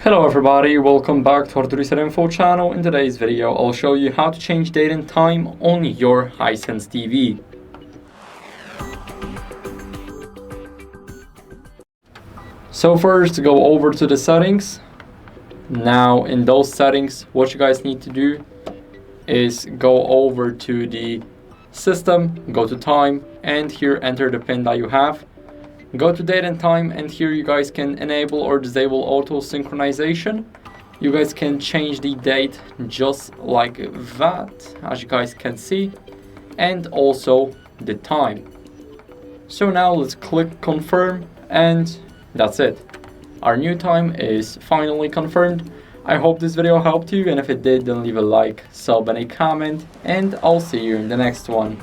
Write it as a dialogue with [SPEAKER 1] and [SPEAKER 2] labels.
[SPEAKER 1] Hello everybody, welcome back to HardReset.Info channel. In today's video, I'll show you how to change date and time on your HISENSE TV. So first, go over to the settings. Now in those settings, what you guys need to do is go over to the system, go to time, and here enter the pin that you have. Go to date and time, and here you guys can enable or disable auto synchronization. You guys can change the date just like that, as you guys can see, and also the time. So now let's click confirm, and that's it. Our new time is finally confirmed. I hope this video helped you, and if it did, then leave a like, sub, and a comment, and I'll see you in the next one.